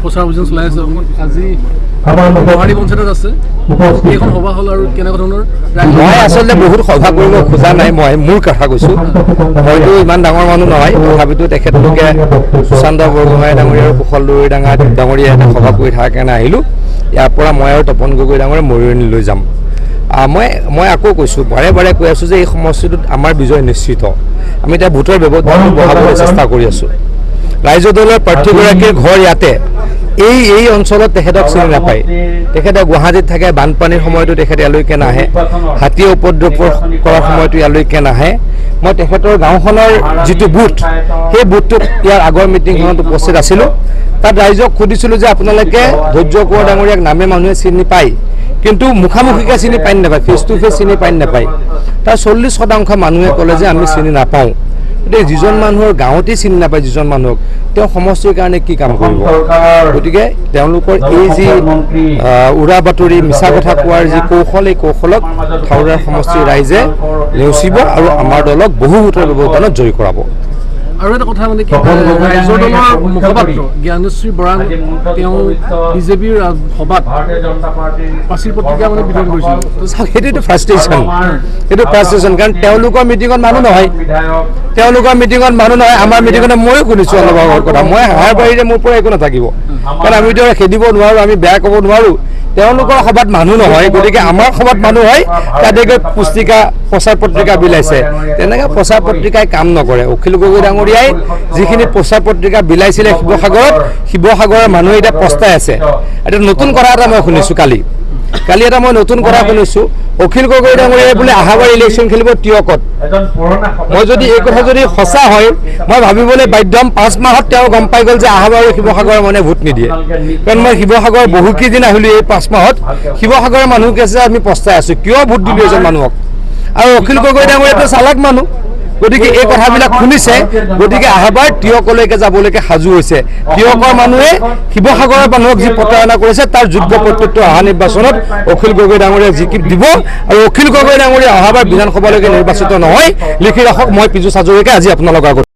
প্ৰচাৰ অভিযান চলাই আছে আজি গুৱাহাটী পঞ্চায়তত আছে এইখন সভা হ'ল আৰু কেনেকুৱা ধৰণৰ মই আচলতে বহুত সভা কৰিব খোজা নাই মই মোৰ কথা কৈছোঁ হয়তো ইমান ডাঙৰ মানুহ নহয় তথাপিতো তেখেতলোকে সুশান্ত বৰগোহাঁই ডাঙৰীয়া আৰু কুশল ডাঙৰীয়া এটা সভা কৰি থকাৰ কাৰণে আহিলোঁ ইয়াৰ পৰা মই আৰু তপন গগৈ ডাঙৰীয়া মৰিয়নি লৈ যাম মই আকৌ কৈছোঁ বাৰে বাৰে কৈ আছোঁ যে এই সমষ্টিটোত আমাৰ বিজয় নিশ্চিত আমি এতিয়া ভোটৰ ব্যৱধানটো বঢ়াবলৈ চেষ্টা কৰি আছোঁ ৰাইজৰ দলৰ প্ৰাৰ্থীগৰাকীৰ ঘৰ ইয়াতে এই অঞ্চলত তেখেতক চিনি নাপায় তেখেতে গুৱাহাটীত থাকে বানপানীৰ সময়তো তেখেতে ইয়ালৈকে নাহে হাতীয়ে উপদ্ৰৱ কৰাৰ সময়তো ইয়ালৈকে নাহে মই তেখেতৰ গাঁওখনৰ যিটো বুথ সেই বুথটোত ইয়াৰ আগৰ মিটিংখনত উপস্থিত আছিলোঁ তাত ৰাইজক সুধিছিলোঁ যে আপোনালোকে ধৈৰ্য কোঁৱৰ ডাঙৰীয়াক নামে মানুহে চিনি পায় কিন্তু মুখামুখিকৈ চিনি পাই নাপায় ফেচ টু ফেচ চিনি পাই নাপায় তাৰ 40% মানুহে ক'লে যে আমি চিনি নাপাওঁ গতিকে যিজন মানুহৰ গাঁৱতেই চিনি নাপায় যিজন মানুহক তেওঁ সমষ্টিৰ কাৰণে কি কাম কৰিব গতিকে তেওঁলোকৰ এই যি উৰা বাতৰি মিছা কথা কোৱাৰ যি কৌশল এই কৌশলক থাউৰাৰ সমষ্টিৰ ৰাইজে নেওচিব আৰু আমাৰ দলক বহু ভোটৰ ব্যৱধানত জয়ী কৰাব আৰু এটা কথা মানে কি ৰাইজৰ দলৰ মুখপাত্ৰ জ্ঞানশ্ৰী বৰা তেওঁ বিজেপিৰ সভাত পাচিল পত্ৰিকা মানে বিতৰণ কৰিছিল সেইটোতো ফ্ৰাষ্ট্ৰেশ্যন কাৰণ তেওঁলোকৰ মিটিঙত মানুহ নহয় আমাৰ মিটিঙতে ময়ো শুনিছোঁ অলপ আগৰ কথা মই হাঁহৰ বাহিৰে মোৰ পৰা একো নাথাকিব কাৰণ আমিতো খেদিব নোৱাৰোঁ আমি বেয়া ক'ব নোৱাৰোঁ তেওঁলোকৰ সভাত মানুহ নহয় গতিকে আমাৰ সভাত মানুহ হয় তাতে গৈ পুস্তিকা প্ৰচাৰ পত্ৰিকা বিলাইছে তেনেকৈ প্ৰচাৰ পত্ৰিকাই কাম নকৰে অখিল গগৈ ডাঙৰীয়াই যিখিনি প্ৰচাৰ পত্ৰিকা বিলাইছিলে শিৱসাগৰৰ মানুহে এতিয়া পস্তাই আছে এতিয়া নতুন কথা এটা মই শুনিছোঁ কালি এটা মই নতুন কথা শুনিছোঁ অখিল গগৈ ডাঙৰীয়াই বোলে আহাবাৰ ইলেকশ্যন খেলিব টিয়কত মই যদি এই কথা যদি সঁচা হয় মই ভাবিবলৈ বাধ্য হ'ম 5 মাহত তেওঁ গম পাই গ'ল যে আহাবাৰ শিৱসাগৰৰ মানুহে ভোট নিদিয়ে কাৰণ মই শিৱসাগৰ বহুকেইদিন আহিলোঁ এই 5 মাহত শিৱসাগৰৰ মানুহকে যে আমি পস্তাই আছোঁ কিয় ভোট দিলোঁ এজন মানুহক আৰু অখিল গগৈ ডাঙৰীয়াটো চালাক মানুহ গতিকে এই কথাবিলাক শুনিছে গতিকে আহাবাৰ টিয়কলৈকে যাবলৈকে সাজু হৈছে টিয়কৰ মানুহে শিৱসাগৰৰ মানুহক যি প্ৰতাৰণা কৰিছে তাৰ যোগ্য প্ৰত্যুত্তৰ অহা নিৰ্বাচনত অখিল গগৈ ডাঙৰীয়াক জিকি দিব আৰু অখিল গগৈ ডাঙৰীয়া অহাবাৰ বিধানসভালৈকে নিৰ্বাচিত নহয় লিখি ৰাখক মই পীযুষ হাজৰিকাই আজি আপোনালোকৰ আগত